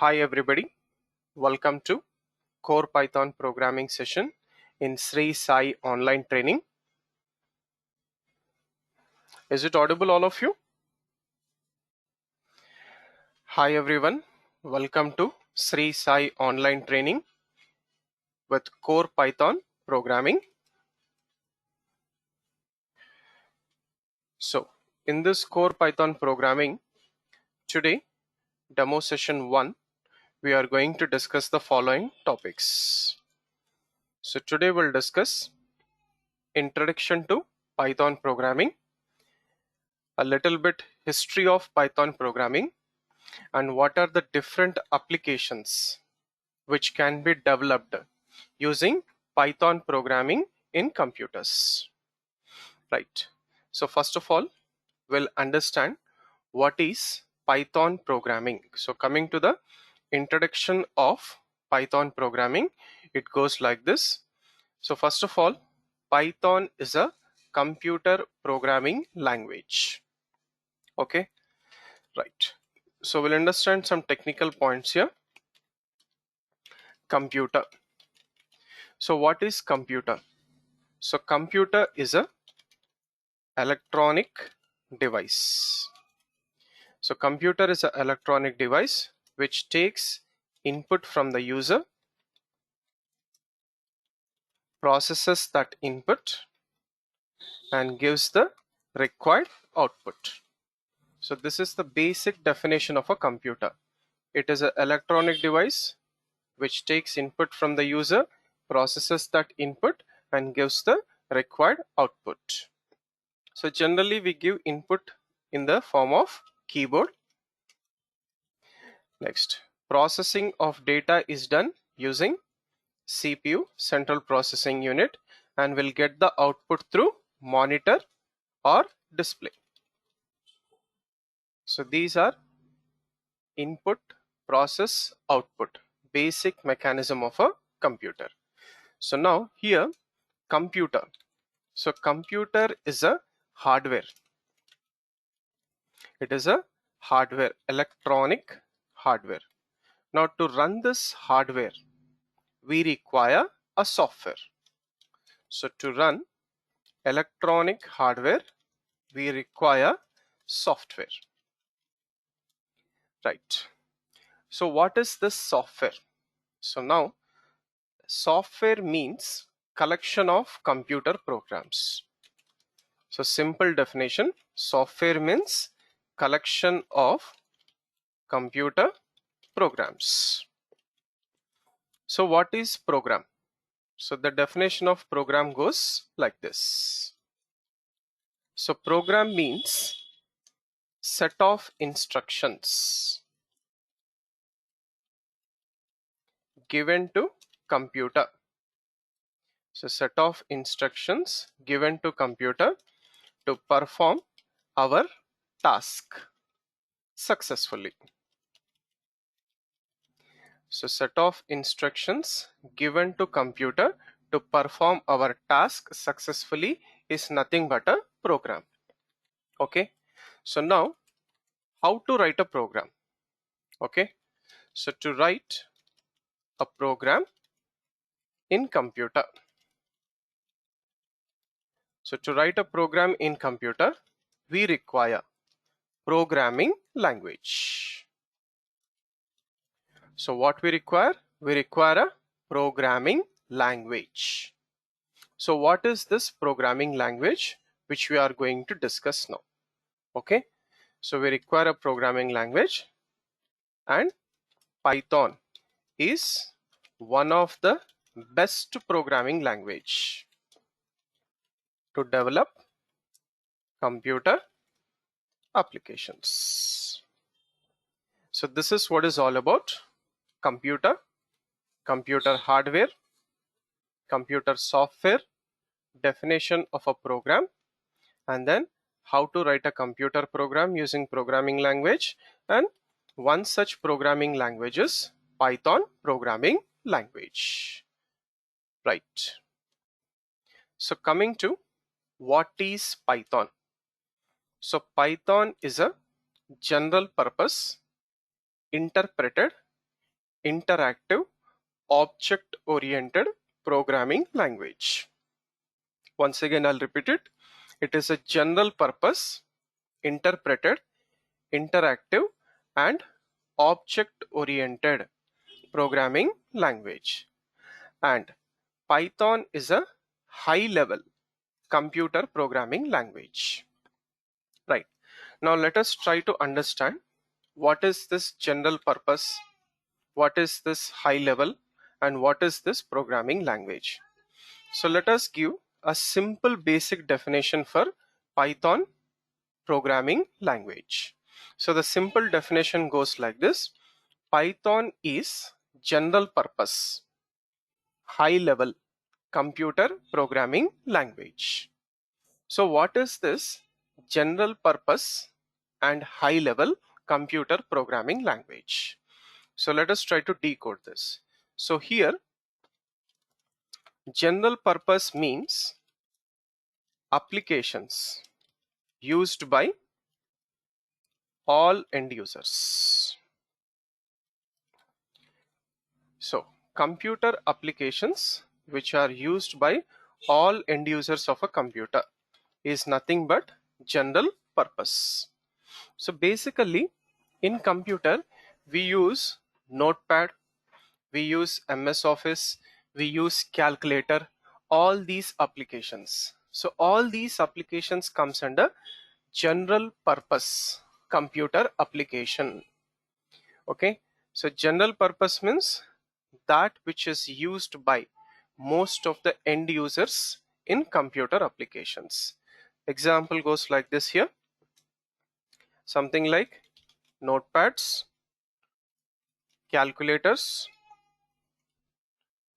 Hi everybody, welcome to Core Python programming session in SriSai online training. Is it audible all of you? Hi everyone, welcome to SriSai online training with Core Python programming. So in this Core Python programming, today demo session 1, we are going to discuss the following topics. So today we'll discuss introduction to Python programming, a little bit history of Python programming, and what are the different applications which can be developed using Python programming in computers. Right. So first of all, we'll understand what is Python programming. So coming to the introduction of Python programming, it goes like this. So first of all, Python is a computer programming language. Okay, right. So we'll understand some technical points here. Computer. So what is computer? So computer is a electronic device. So computer is an electronic device which takes input from the user, processes that input, and gives the required output. So this is the basic definition of a computer. It is an electronic device which takes input from the user, processes that input, and gives the required output. So generally we give input in the form of keyboard. Next, processing of data is done using CPU, central processing unit, and will get the output through monitor or display. So these are input, process, output, basic mechanism of a computer. So now here computer. So computer is a hardware. It is a hardware, electronic hardware. Now to run this hardware, we require a software. So to run electronic hardware, we require software. Right. So what is this software? So now software means collection of computer programs. So simple definition, software means collection of computer programs. So what is program? So the definition of program goes like this. So program means set of instructions given to computer. So set of instructions given to computer to perform our task successfully. So set of instructions given to computer to perform our task successfully is nothing but a program. Okay. So now how to write a program? Okay. So to write a program in computer. So to write a program in computer, we require programming language. So what we require? We require a programming language. So what is this programming language which we are going to discuss now? Okay. So we require a programming language, and Python is one of the best programming language to develop computer applications. So this is what is all about computer, computer hardware, computer software, definition of a program, and then how to write a computer program using programming language, and one such programming language is Python programming language. Right. So coming to what is Python? So Python is a general purpose interpreted interactive, object-oriented programming language. Once again, I'll repeat it. It is a general purpose, interpreted, interactive, and object-oriented programming language. And Python is a high-level computer programming language. Right. Now let us try to understand what is this general purpose, what is this high level, and what is this programming language. So let us give a simple basic definition for Python programming language. So the simple definition goes like this. Python is general purpose, high level computer programming language. So what is this general purpose and high level computer programming language? So let us try to decode this. So here, general purpose means applications used by all end users. So computer applications which are used by all end users of a computer is nothing but general purpose. So basically in computer we use notepad, we use MS Office, we use calculator, all these applications. So all these applications comes under general purpose computer application. Okay, so general purpose means that which is used by most of the end users in computer applications. Example goes like this here, something like notepads, calculators,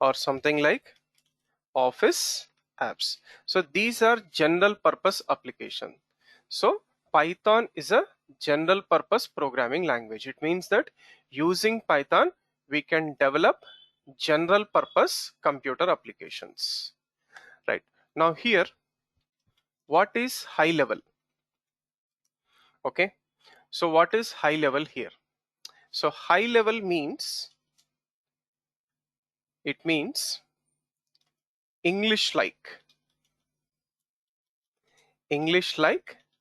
or something like office apps. So these are general purpose application. So Python is a general purpose programming language. It means that using Python we can develop general purpose computer applications. Right. Now here, what is high level? Okay, so what is high level here? So high level means, it means English like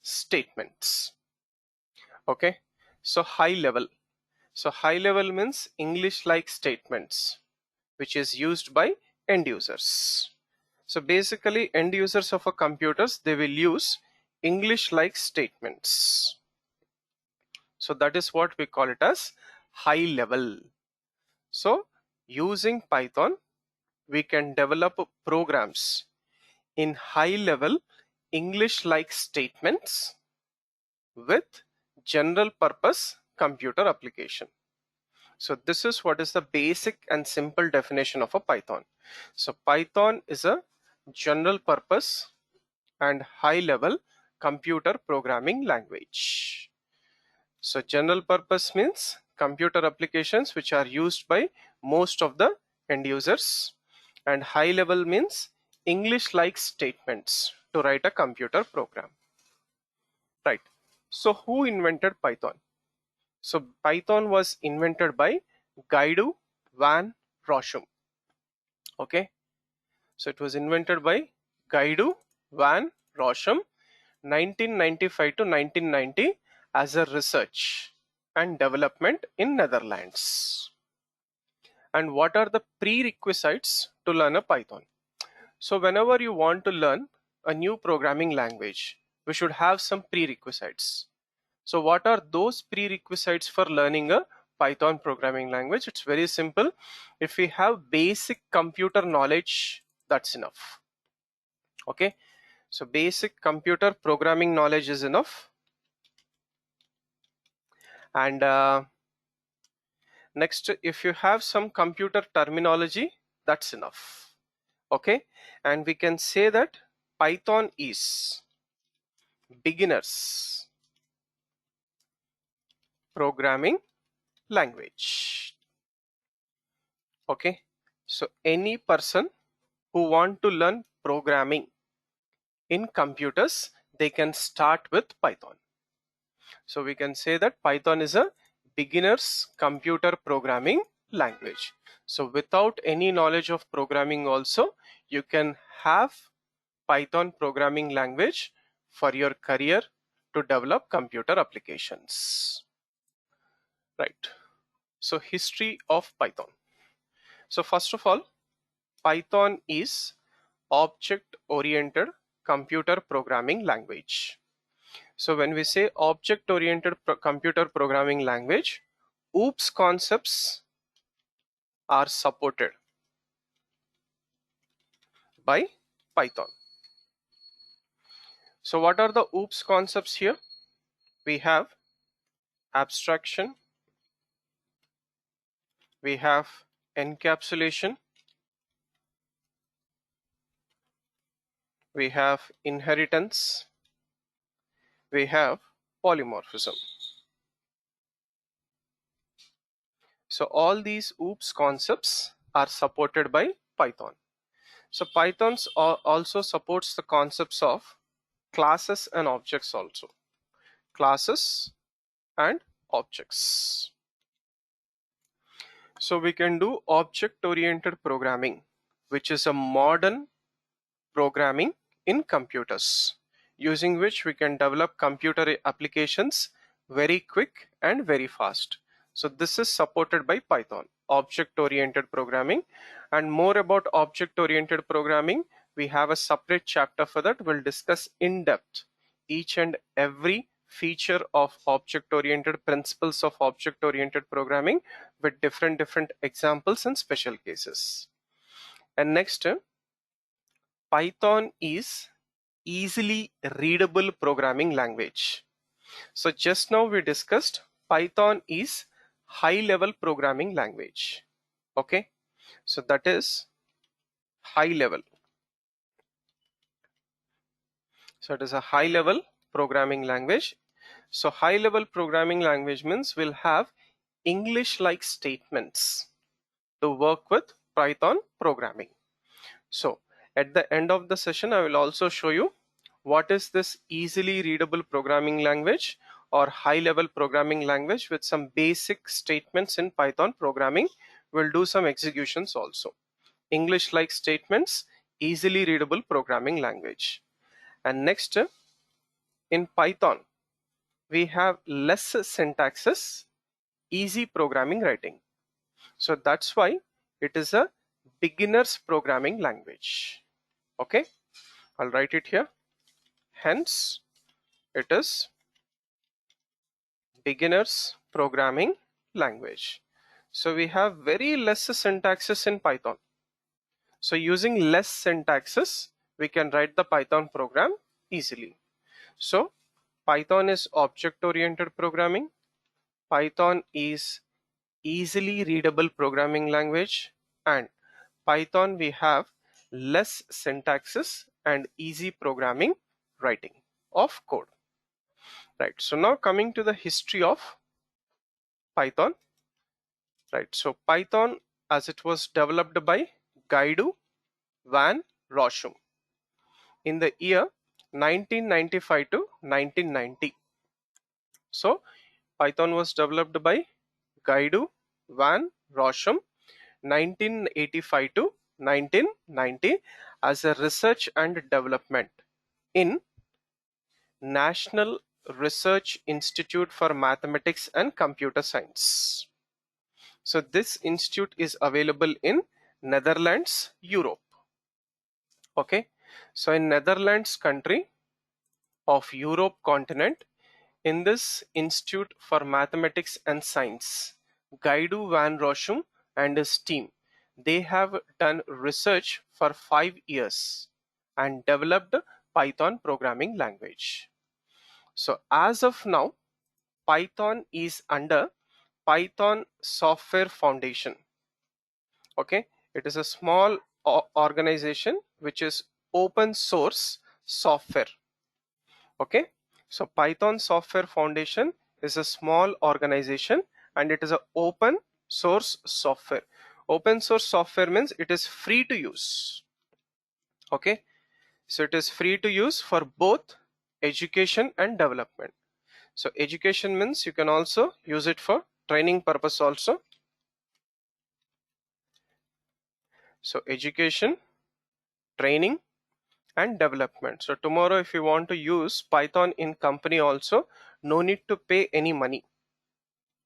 statements. Okay, so high level. So high level means English like statements which is used by end users. So basically end users of a computers, they will use English like statements. So that is what we call it as high level. So using Python we can develop programs in high level English like statements with general purpose computer application. So this is what is the basic and simple definition of a Python. So Python is a general purpose and high level computer programming language. So general purpose means computer applications which are used by most of the end users, and high level means English like statements to write a computer program. Right. So who invented Python? So Python was invented by Guido van Rossum. Okay, so it was invented by Guido van Rossum 1995 to 1990 as a research and development in Netherlands. And what are the prerequisites to learn a Python? So whenever you want to learn a new programming language, we should have some prerequisites. So what are those prerequisites for learning a Python programming language? It's very simple. If we have basic computer knowledge, that's enough. Okay, so basic computer programming knowledge is enough. And next, if you have some computer terminology, that's enough. Okay, and we can say that Python is beginners programming language. Okay, so any person who want to learn programming in computers, they can start with Python. So we can say that Python is a beginner's computer programming language. So without any knowledge of programming also, you can have Python programming language for your career to develop computer applications. Right. So history of Python. So first of all, Python is object-oriented computer programming language. So when we say object-oriented computer programming language, OOPS concepts are supported by Python. So what are the OOPS concepts here? We have abstraction, we have encapsulation, we have inheritance, we have polymorphism. So all these OOPS concepts are supported by Python. So Python also supports the concepts of classes and objects also. Classes and objects. So we can do object-oriented programming, which is a modern programming in computers, using which we can develop computer applications very quick and very fast. So this is supported by Python, object-oriented programming. And more about object-oriented programming, we have a separate chapter for that. We'll discuss in depth each and every feature of object-oriented, principles of object-oriented programming with different examples and special cases. And next, Python is easily readable programming language. So just now we discussed Python is high level programming language. Okay, so that is high level. So it is a high level programming language. So high level programming language means we'll have English like statements to work with Python programming. So at the end of the session, I will also show you what is this easily readable programming language or high level programming language with some basic statements in Python programming. We'll do some executions also. English like statements, easily readable programming language. And next, in Python, we have less syntaxes, easy programming writing. So that's why it is a beginner's programming language. Okay, I'll write it here. Hence, it is beginner's programming language. So we have very less syntaxes in Python. So using less syntaxes, we can write the Python program easily. So Python is object-oriented programming. Python is easily readable programming language, and Python we have less syntaxes and easy programming writing of code. Right, so now coming to the history of Python. Right, so Python, as it was developed by Guido van Rossum in the year 1995 to 1990. So Python was developed by Guido van Rossum 1985 to 1990 as a research and development in National Research Institute for Mathematics and Computer Science. So this institute is available in Netherlands, Europe. Okay, so in Netherlands country of Europe continent, in this Institute for Mathematics and Science, Guido van Rossum and his team, they have done research for 5 years and developed Python programming language. So as of now, Python is under Python Software Foundation. Okay, it is a small organization which is open source software. Okay, so Python Software Foundation is a small organization and it is an open source software. Open source software means it is free to use. Okay, so it is free to use for both education and development. So education means you can also use it for training purpose also. So education, training, and development. So tomorrow if you want to use Python in company also, no need to pay any money.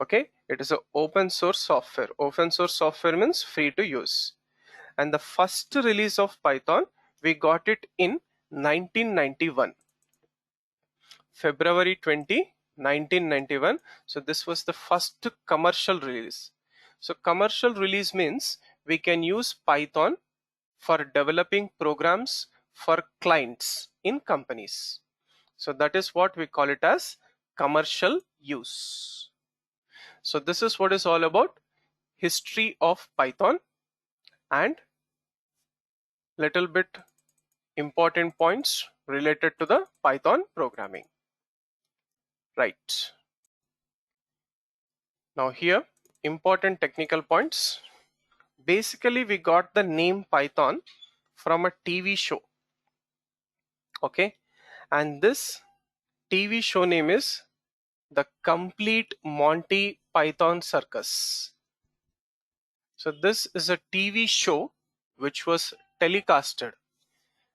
Okay, it is an open source software. Open source software means free to use. And the first release of Python, we got it in 1991. February 20, 1991. So this was the first commercial release. So commercial release means we can use Python for developing programs for clients in companies. So that is what we call it as commercial use. So this is what is all about history of Python and little bit important points related to the Python programming. Right. Now here, important technical points. Basically, we got the name Python from a TV show. Okay. And this TV show name is The Complete Monty Python Circus. So this is a TV show which was telecasted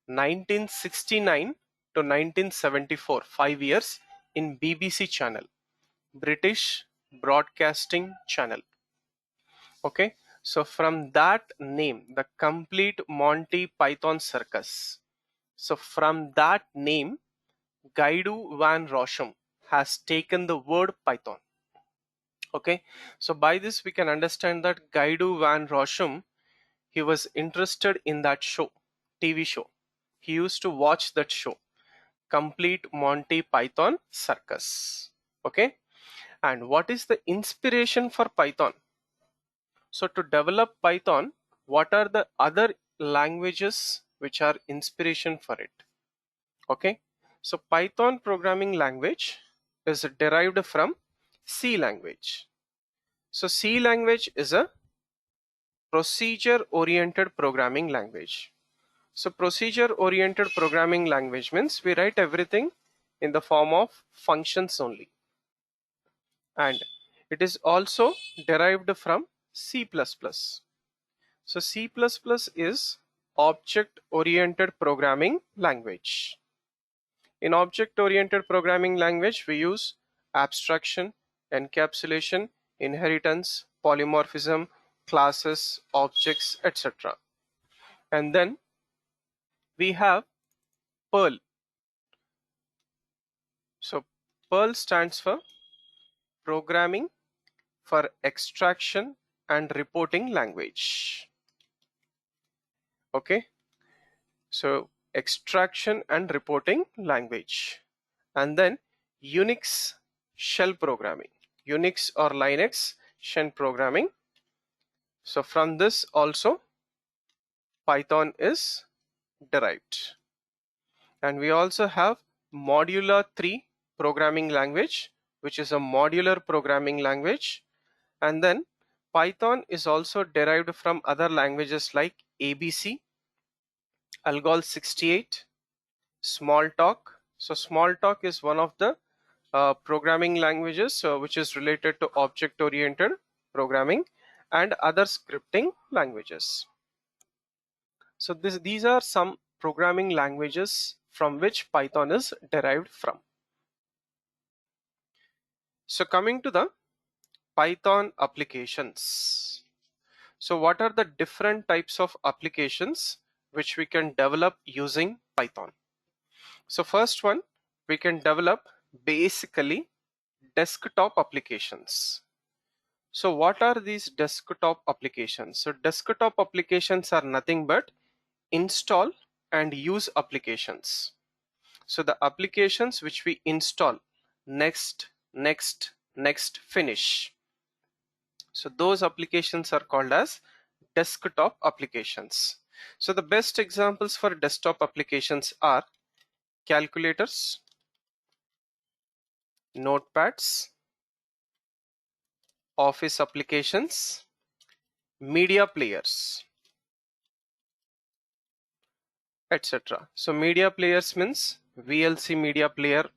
1969 to 1974, 5 years in BBC channel, British Broadcasting Channel. Okay, so from that name, The Complete Monty Python Circus. So from that name, Guido van Rossum has taken the word Python. Okay, so by this we can understand that Guido van Rossum, he was interested in that show, TV show. He used to watch that show, Complete Monty Python Circus. Okay, and what is the inspiration for Python? So to develop Python, what are the other languages which are inspiration for it? Okay, so Python programming language is derived from C language. So C language is a procedure oriented programming language. So procedure oriented programming language means we write everything in the form of functions only. And it is also derived from C++. So C++ is object oriented programming language. In object oriented programming language, we use abstraction, encapsulation, inheritance, polymorphism, classes, objects, etc. And then we have Perl. So Perl stands for Programming for Extraction and Reporting Language. Okay, so extraction and reporting language. And then Unix shell programming, Unix or Linux shell programming. So from this also Python is derived. And we also have Modular 3 programming language, which is a modular programming language. And then Python is also derived from other languages like ABC, Algol 68, Smalltalk. So Smalltalk is one of the programming languages which is related to object oriented programming and other scripting languages. So these are some programming languages from which Python is derived from. So coming to the Python applications. So what are the different types of applications which we can develop using Python? So first one, we can develop basically desktop applications. So what are these desktop applications? So desktop applications are nothing but install and use applications. So the applications which we install, next, finish. So those applications are called as desktop applications. So the best examples for desktop applications are calculators, notepads, office applications, media players, etc. So media players means VLC media player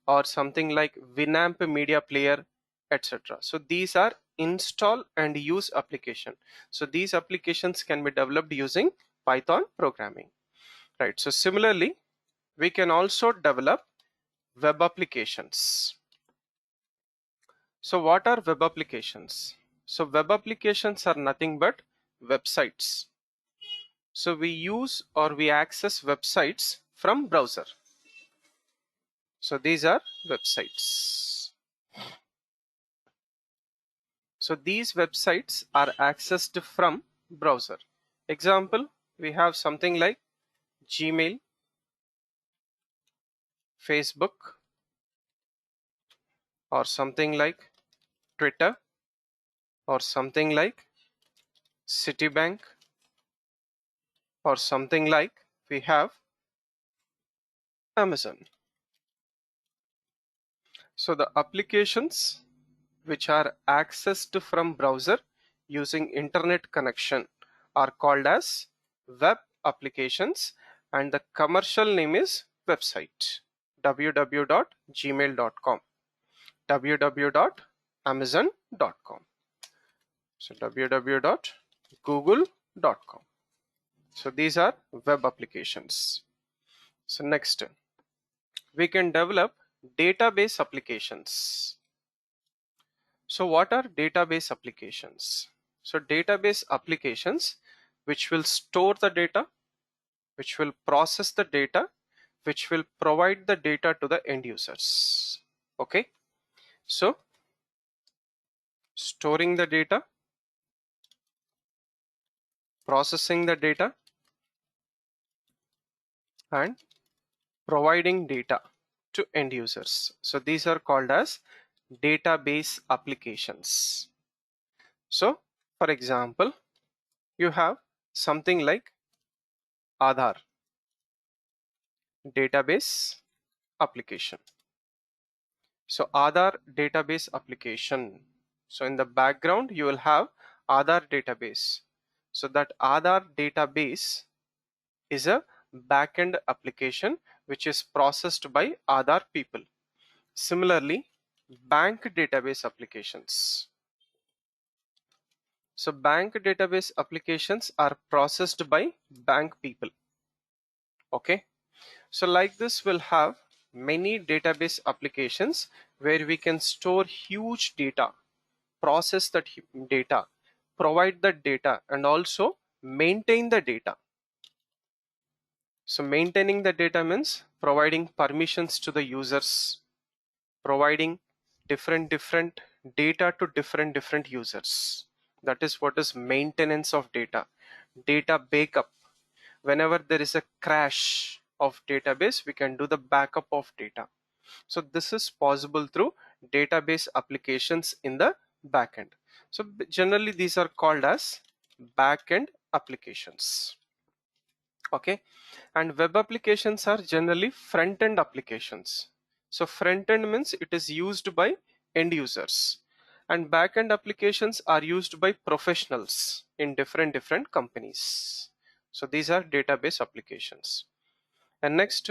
or something like Winamp media player, etc. So these are install and use application. So these applications can be developed using Python programming, right? So similarly, we can also develop web applications. So what are web applications? So web applications are nothing but websites. So we use or we access websites from browser. So these are websites. So these websites are accessed from browser. Example, we have something like Gmail, Facebook, or something like Twitter, or something like Citibank, or something like we have Amazon. So the applications which are accessed from browser using internet connection are called as web applications, and the commercial name is website. www.gmail.com, www.amazon.com, so www.google.com. So these are web applications. So next, we can develop database applications. So what are database applications? So database applications which will store the data, which will process the data, which will provide the data to the end users. Okay, so storing the data, processing the data, and providing data to end users. So these are called as database applications. So for example, you have something like Aadhaar database application. So Aadhaar database application. So in the background, you will have Aadhaar database. So that Aadhaar database is a backend application which is processed by Aadhaar people. Similarly, bank database applications. So bank database applications are processed by bank people. Okay. So like this, we'll have many database applications where we can store huge data, process that data, provide the data, and also maintain the data. So maintaining the data means providing permissions to the users, providing different data to different users. That is what is maintenance of data. Data backup. Whenever there is a crash of database, we can do the backup of data. So this is possible through database applications in the backend. So generally these are called as backend applications. Okay, and web applications are generally front-end applications. So front-end means it is used by end users, and back-end applications are used by professionals in different companies. So these are database applications. And next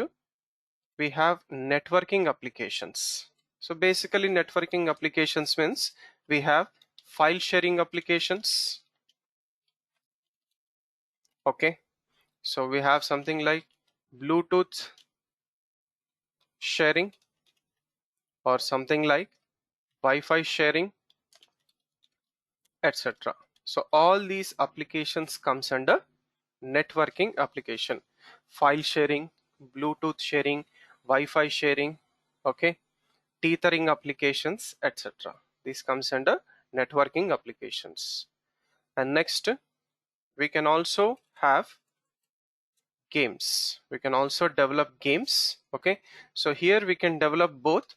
we have networking applications. So basically networking applications means we have file sharing applications. Okay, so we have something like Bluetooth sharing, or something like Wi-Fi sharing, etc. So all these applications comes under networking application. File sharing, Bluetooth sharing, Wi-Fi sharing, okay, tethering applications, etc. This comes under networking applications. And next, we can also have games. We can also develop games. Okay, so here we can develop both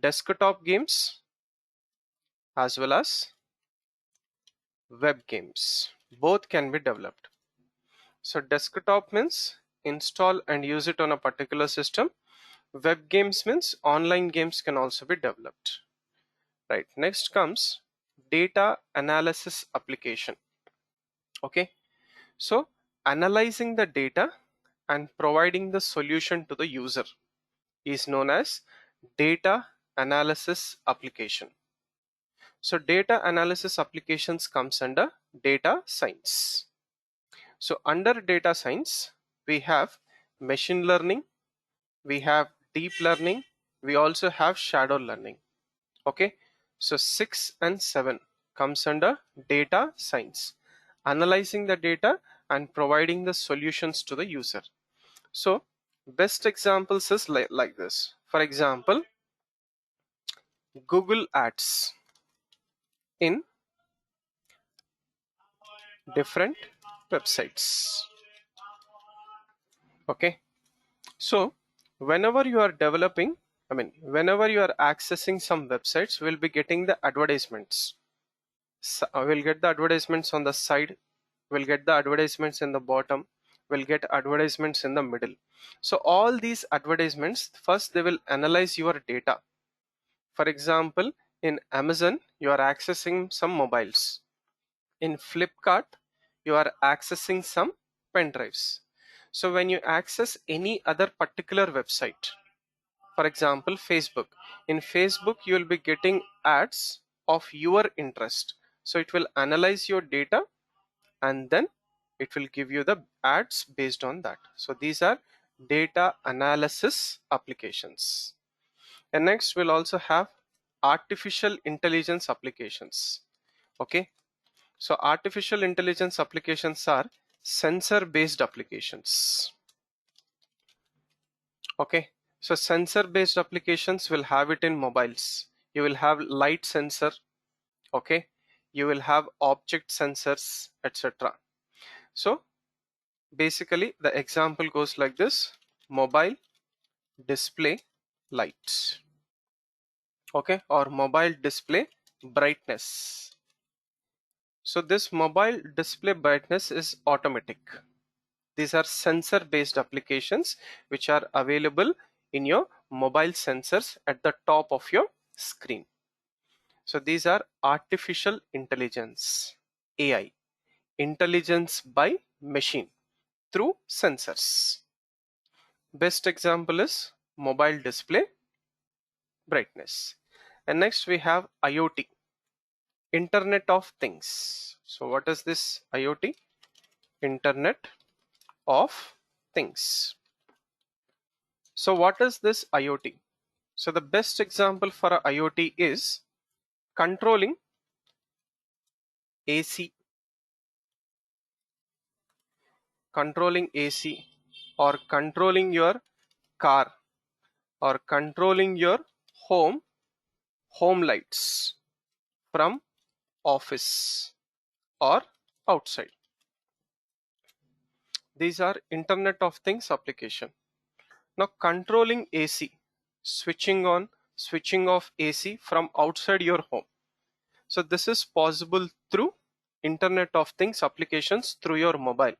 desktop games as well as web games. Both can be developed. So desktop means install and use it on a particular system. Web games means online games can also be developed. Right, next comes data analysis application. Okay, so analyzing the data and providing the solution to the user is known as data analysis application. So data analysis applications comes under data science. So under data science, we have machine learning, we have deep learning, we also have shadow learning. Okay, so 6 and 7 comes under data science, analyzing the data and providing the solutions to the user. So best examples is like this. For example, Google Ads in different websites. Okay, so whenever you are developing, whenever you are accessing some websites, we'll be getting the advertisements. So, we'll get the advertisements on the side, we'll get the advertisements in the bottom, we'll get advertisements in the middle. So all these advertisements, first they will analyze your data. For example, in Amazon, you are accessing some mobiles. In Flipkart, you are accessing some pen drives. So when you access any other particular website, for example, Facebook, in Facebook, you will be getting ads of your interest. So it will analyze your data and then it will give you the ads based on that. So these are data analysis applications. And next we'll also have artificial intelligence applications. Okay, so artificial intelligence applications are sensor based applications. Okay, so sensor based applications will have it in mobiles. You will have light sensor. Okay, you will have object sensors, etc. So basically the example goes like this: mobile display light. Okay, or mobile display brightness. So this mobile display brightness is automatic. These are sensor based applications which are available in your mobile sensors at the top of your screen. So these are artificial intelligence, AI, intelligence by machine through sensors. Best example is mobile display brightness. And next we have IoT, Internet of Things. So what is this IoT? Internet of Things. So what is this IoT? So the best example for a IoT is controlling AC, or controlling your car, or controlling your home lights from office or outside. These are Internet of Things application. Now controlling AC, switching on, switching off AC from outside your home. So this is possible through Internet of Things applications through your mobile.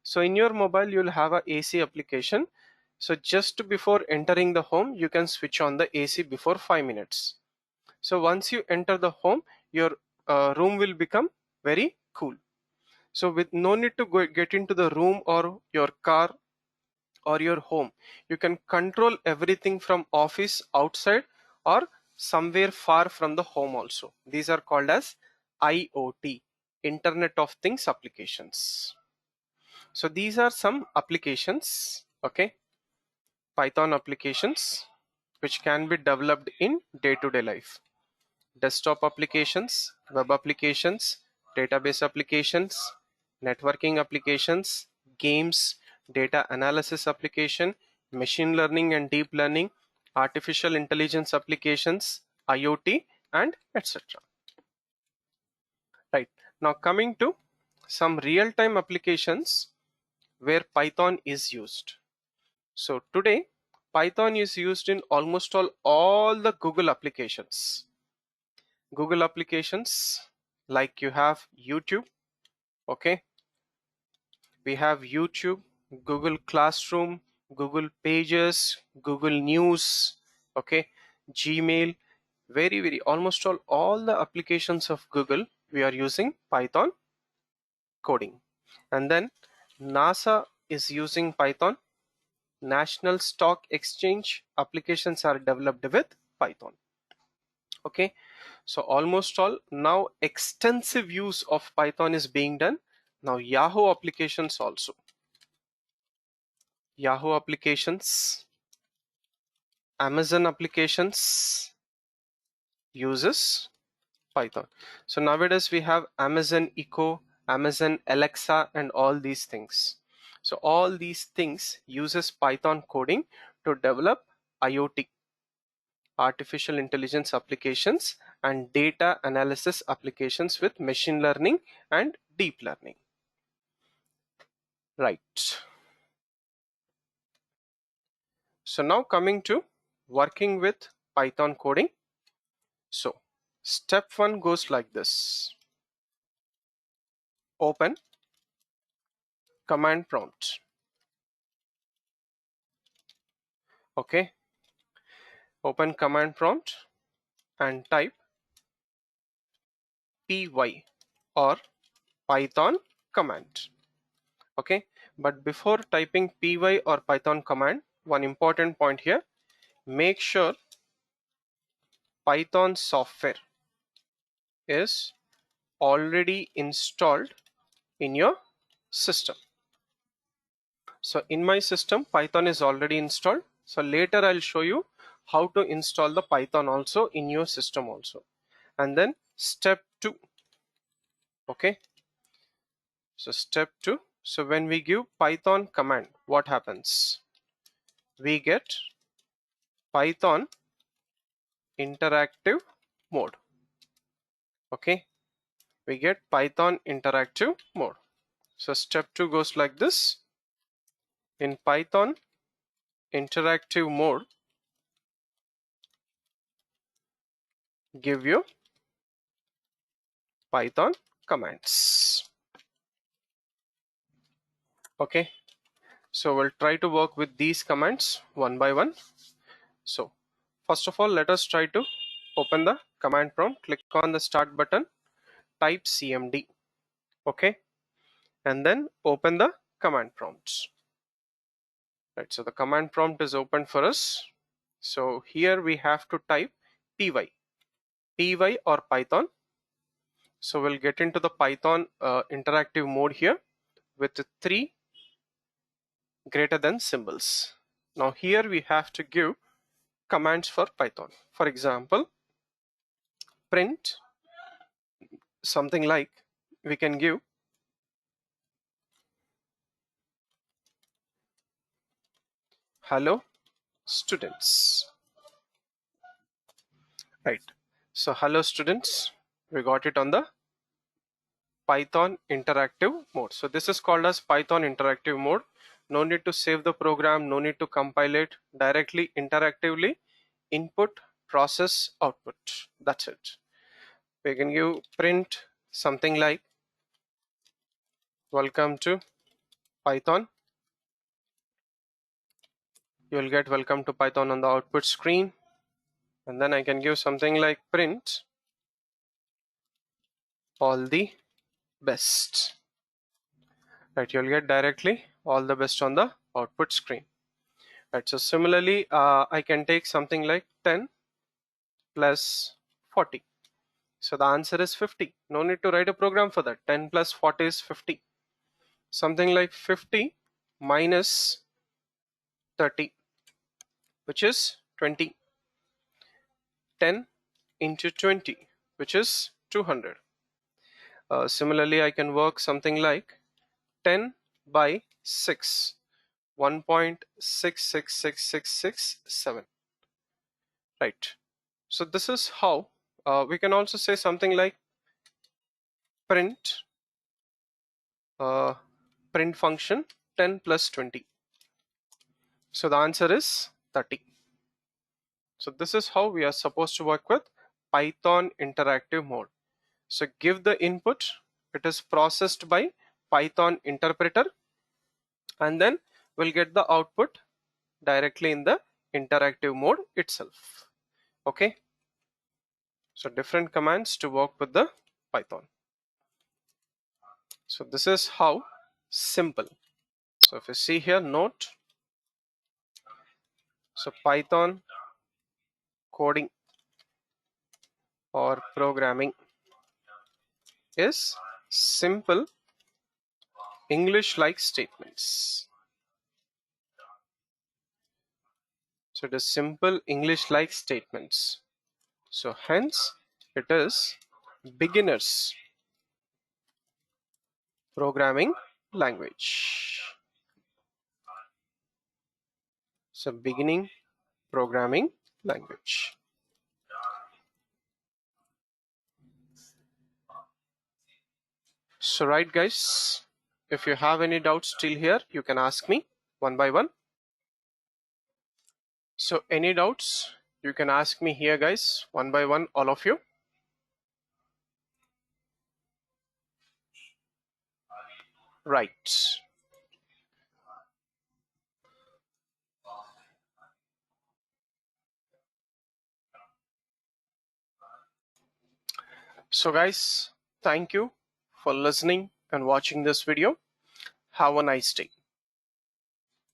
So in your mobile, you'll have a AC application. So just before entering the home, you can switch on the AC before 5 minutes. So once you enter the home, your room will become very cool. So with no need to get into the room or your car or your home, you can control everything from office outside or somewhere far from the home also. These are called as IoT, Internet of Things applications. So these are some applications, okay, Python applications which can be developed in day-to-day life. Desktop applications, web applications, database applications, networking applications, games, data analysis application, machine learning and deep learning, artificial intelligence applications, IoT, and etc. Right. Now coming to some real-time applications where Python is used. So today Python is used in almost all the Google applications. Google applications like you have YouTube, okay, we have YouTube, Google Classroom, Google Pages, Google News, okay, Gmail, very almost all the applications of Google we are using Python coding. And then NASA is using Python. National Stock Exchange applications are developed with Python. Okay, so almost all. Now extensive use of Python is being done. Now Yahoo applications also. Yahoo applications, Amazon applications uses Python. So nowadays we have Amazon Echo, Amazon Alexa, and all these things. So all these things uses Python coding to develop IoT, artificial intelligence applications, and data analysis applications with machine learning and deep learning. Right. So now coming to working with Python coding. So step 1 goes like this. Open command prompt. Okay. Open command prompt and type py or Python command. Okay. But before typing py or Python command, one important point here, make sure Python software is already installed in your system. So in my system, Python is already installed. So later I'll show you how to install the Python also in your system also. And then step 2. Okay. So step 2. So when we give Python command, what happens? We get Python interactive mode. Okay. We get Python interactive mode. So step 2 goes like this. In Python interactive mode, give you Python commands. Okay. So we'll try to work with these commands one by one. So first of all, let us try to open the command prompt. Click on the start button, type cmd. Okay. And then open the command prompts. Right. So the command prompt is open for us. So here we have to type py or Python. So we'll get into the Python interactive mode here with the 3 greater than symbols. Now here we have to give commands for Python. For example, print something like, we can give hello students. Right. So hello students, we got it on the Python interactive mode. So this is called as Python interactive mode. No need to save the program, no need to compile it, directly interactively input, process, output. That's it. We can give print something like welcome to Python. You'll get welcome to Python on the output screen. And then I can give something like print all the best. Right, you'll get directly all the best on the output screen. Right, so similarly, I can take something like 10 plus 40. So the answer is 50. No need to write a program for that. 10 plus 40 is 50. Something like 50 minus 30, which is 20. 10 into 20, which is 200. Similarly, I can work something like 10 by 6, 1.666667. Right. So this is how we can also say something like print print function 10 plus 20. So the answer is 30. So this is how we are supposed to work with Python interactive mode. So give the input, it is processed by Python interpreter, and then we'll get the output directly in the interactive mode itself. Okay. So different commands to work with the Python. So this is how simple. So if you see here, note, so Python coding or programming is simple English-like statements. So it is simple English-like statements. So hence it is beginners programming language. So beginning programming language. So right guys, if you have any doubts till here, you can ask me one by one. So any doubts, you can ask me here guys, one by one, all of you. Right. So guys, thank you for listening and watching this video. Have a nice day.